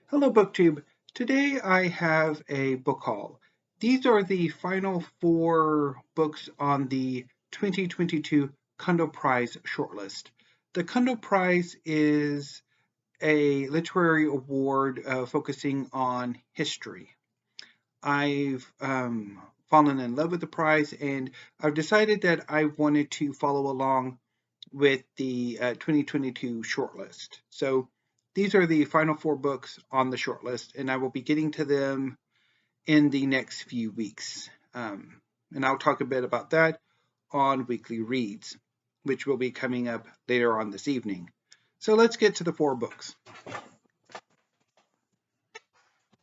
Hello, BookTube. Today I have a book haul. These are the final four books on the 2022 Cundill Prize shortlist. The Cundill Prize is a literary award focusing on history. I've fallen in love with the prize, and I've decided that I wanted to follow along with the 2022 shortlist. So these are the final four books on the shortlist, and I will be getting to them in the next few weeks. And I'll talk a bit about that on Weekly Reads, which will be coming up later on this evening. So let's get to the four books.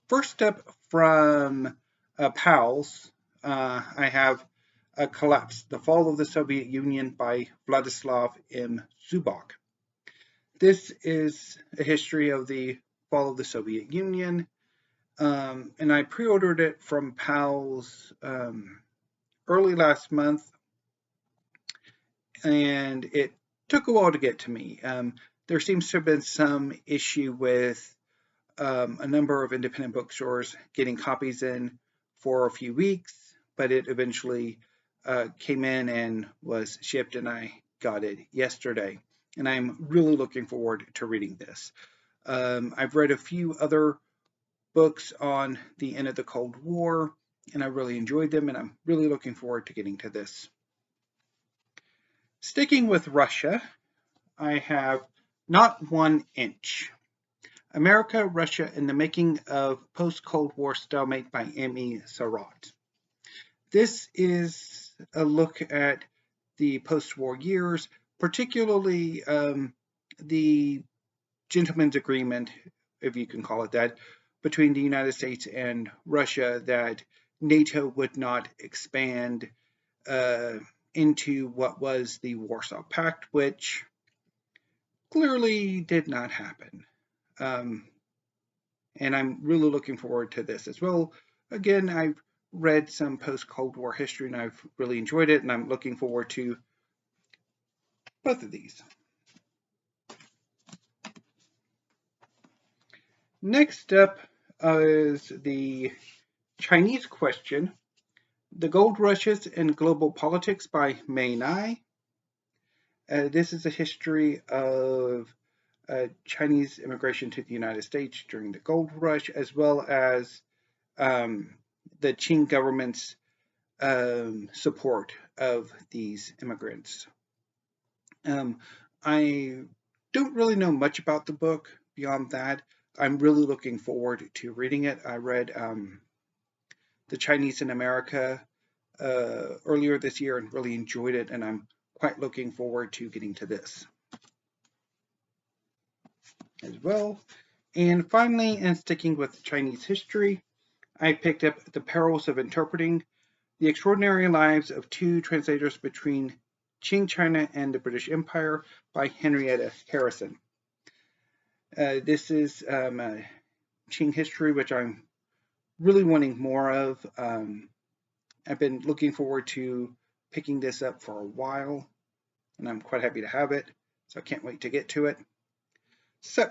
First up from Perils, I have Collapse, The Fall of the Soviet Union by Vladislav M. Zubok. This is a history of the fall of the Soviet Union, and I pre-ordered it from Perils early last month, and it took a while to get to me. There seems to have been some issue with a number of independent bookstores getting copies in for a few weeks, but it eventually came in and was shipped, and I got it yesterday. And I'm really looking forward to reading this. I've read a few other books on the end of the Cold War, and I really enjoyed them, and I'm really looking forward to getting to this. Sticking with Russia, I have Not 1 Inch. America, Russia, and the Making of Post-Cold War Stalemate by M.E. Sarotte. This is a look at the post-war years, particularly the gentleman's agreement, if you can call it that, between the United States and Russia that NATO would not expand into what was the Warsaw Pact, which clearly did not happen. And I'm really looking forward to this as well. Again, I've read some post-Cold War history and I've really enjoyed it, and I'm looking forward to both of these. Next up is the Chinese Question, The Gold Rushes and Global Politics by Ngai. This is a history of Chinese immigration to the United States during the gold rush, as well as the Qing government's support of these immigrants. I don't really know much about the book beyond that. I'm really looking forward to reading it. I read The Chinese in America earlier this year and really enjoyed it, and I'm quite looking forward to getting to this as well. And finally, and sticking with Chinese history, I picked up The Perils of Interpreting the Extraordinary Lives of Two Translators Between Qing China and the British Empire by Henrietta Harrison. This is Qing history, which I'm really wanting more of. I've been looking forward to picking this up for a while, and I'm quite happy to have it, so I can't wait to get to it. So,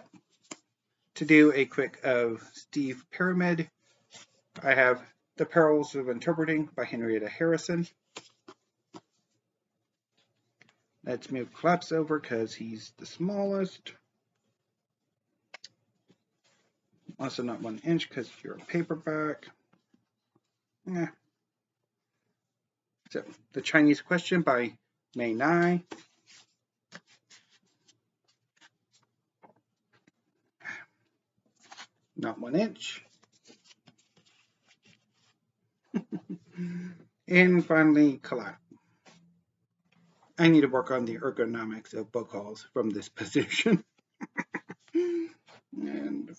to do a quick of Steve Pyramid, I have The Perils of Interpreting by Henrietta Harrison. Let's move Collapse over because he's the smallest. Also not 1 inch because you're a paperback. Yeah. So, The Chinese Question by Ngai. Not 1 inch. And finally, Collapse. I need to work on the ergonomics of book hauls from this position. And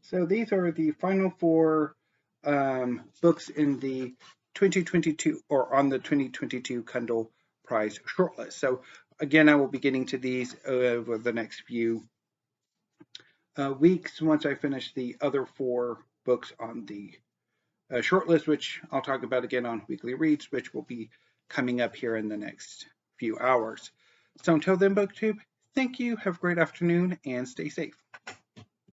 so these are the final four books in the 2022 or on the 2022 Cundill Prize shortlist. So again, I will be getting to these over the next few weeks once I finish the other four books on the shortlist, which I'll talk about again on Weekly Reads, which will be coming up here in the next few hours. So until then, BookTube, thank you, have a great afternoon, and stay safe.